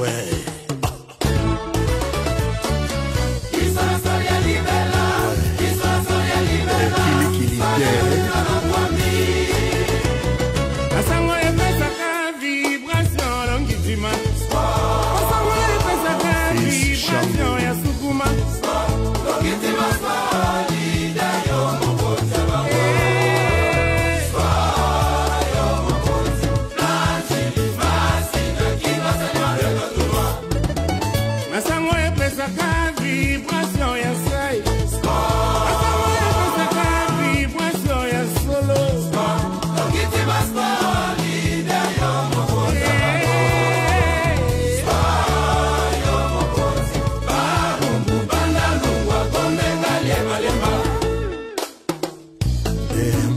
ouais.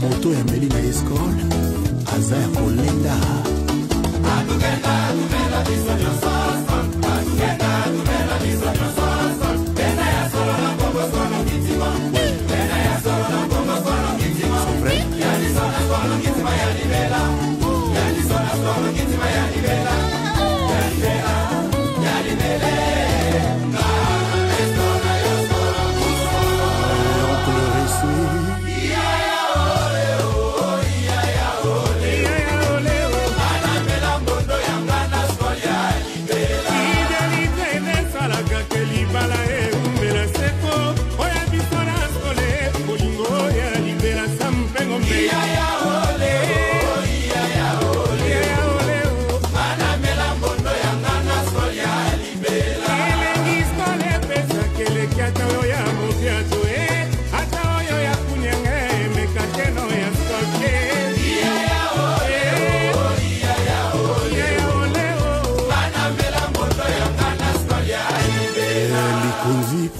Moto ya Melina Escol aza ya kolenda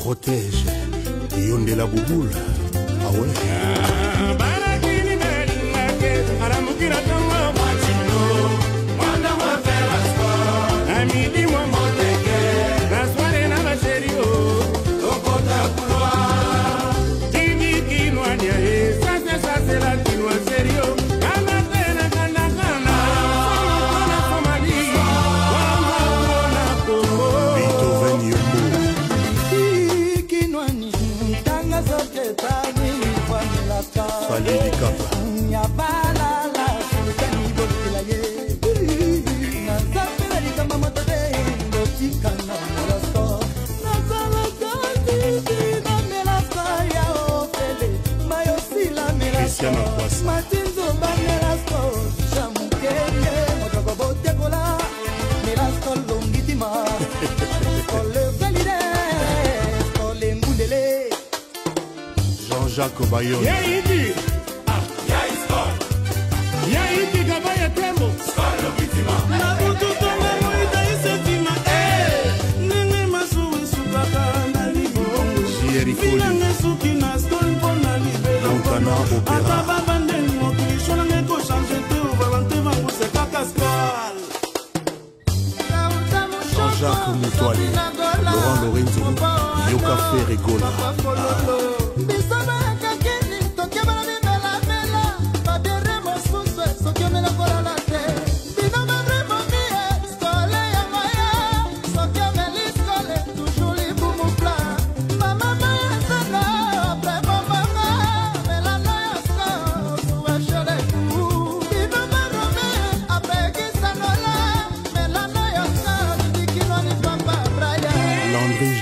protège Yonde la bouboule. Ah ouais. Jean-Jacques Bayon. Jean-Jacques Moutoile, Laurent Lorenzo, Yoka Ferregola.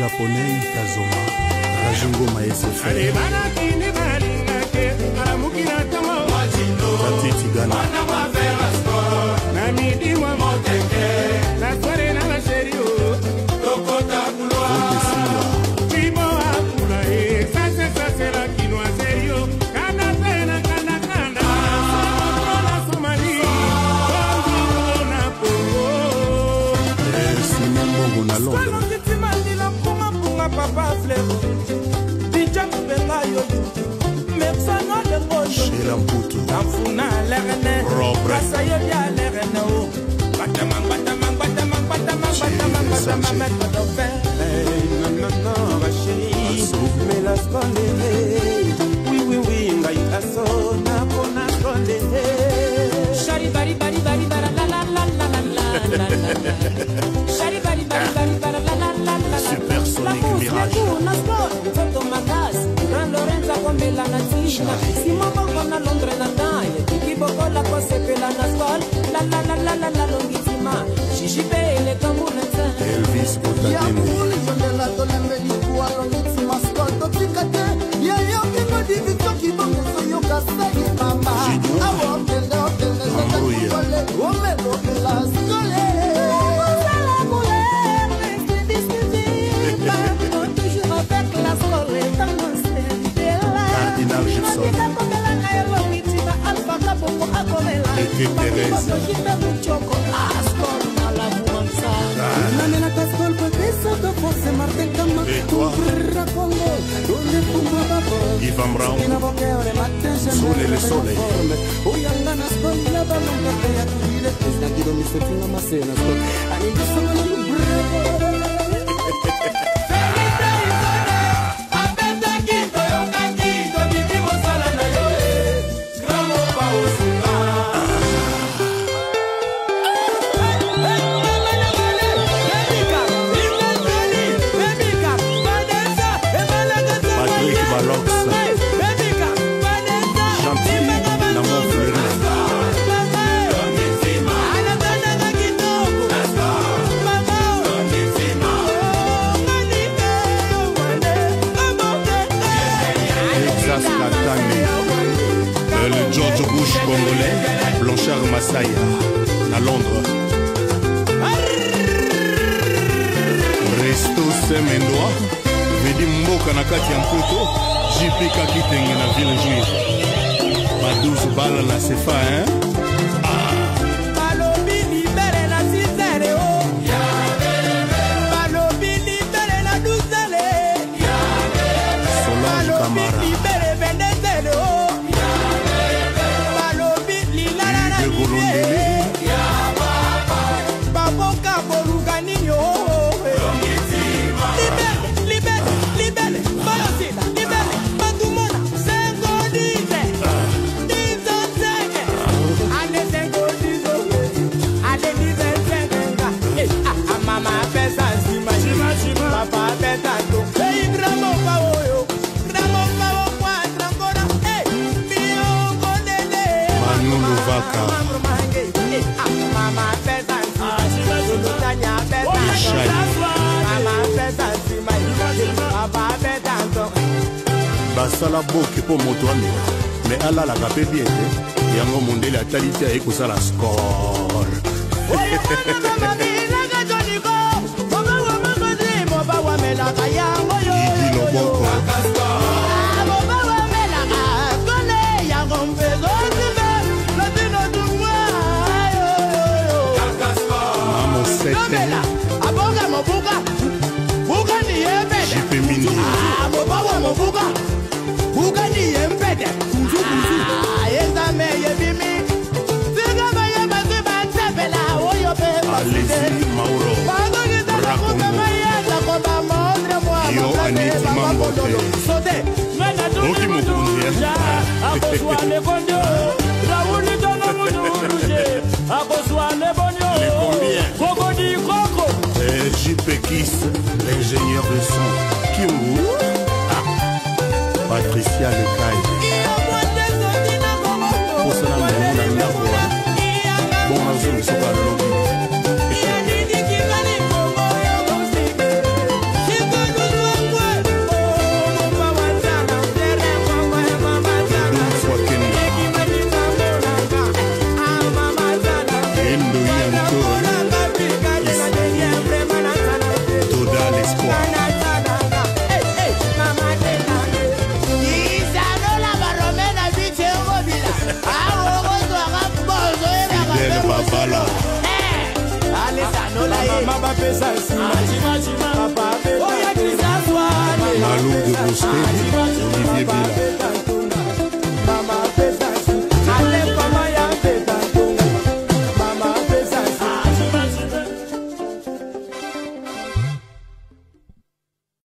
Japonais Kazoma Rajungo Maesef Tati Tigana Sheila Mputu Robert Shari bari bari bari bara la la la la la la. Shari bari Sima bongo na Londres na taye Kiki boko la kose pela na skol La la la la la la longitima Shishi pe ele kamuna ta Elvis Otatemo Yamuli yondela tolembe likuwa longitima skol Totikate ya kiko divito kibongo soyo kasagi mama Awo kende okende zaka kukole Omelo kela skole Moussala koule Reste discuté Toujours avec la skole Cardinal Gibson et Thérèse et toi Yvan Brown Soul et le soleil le George Bush congolais, Blanchard Massaya, à Londres. Resto Semendoa, Vedi Mboka na kati ya Mputo, JP Kakitenge na Ville Juive. Ma 12 balles na CFA, hein? Solange Camara. basala boke po moto amela me alalaka mpe bien te yango mondele atali te aye kosala score Idi Loboko Mamo Sete JP Mini Allez-y Mauro Rakongo Yo Aniti Mambote Oki Mukunzi Les combien JP Kiss, l'ingénieur de son Kimbu Patricia Lecaille Bon, je ne sais pas le lobby. Total espoir. Babala Malou de Bosquet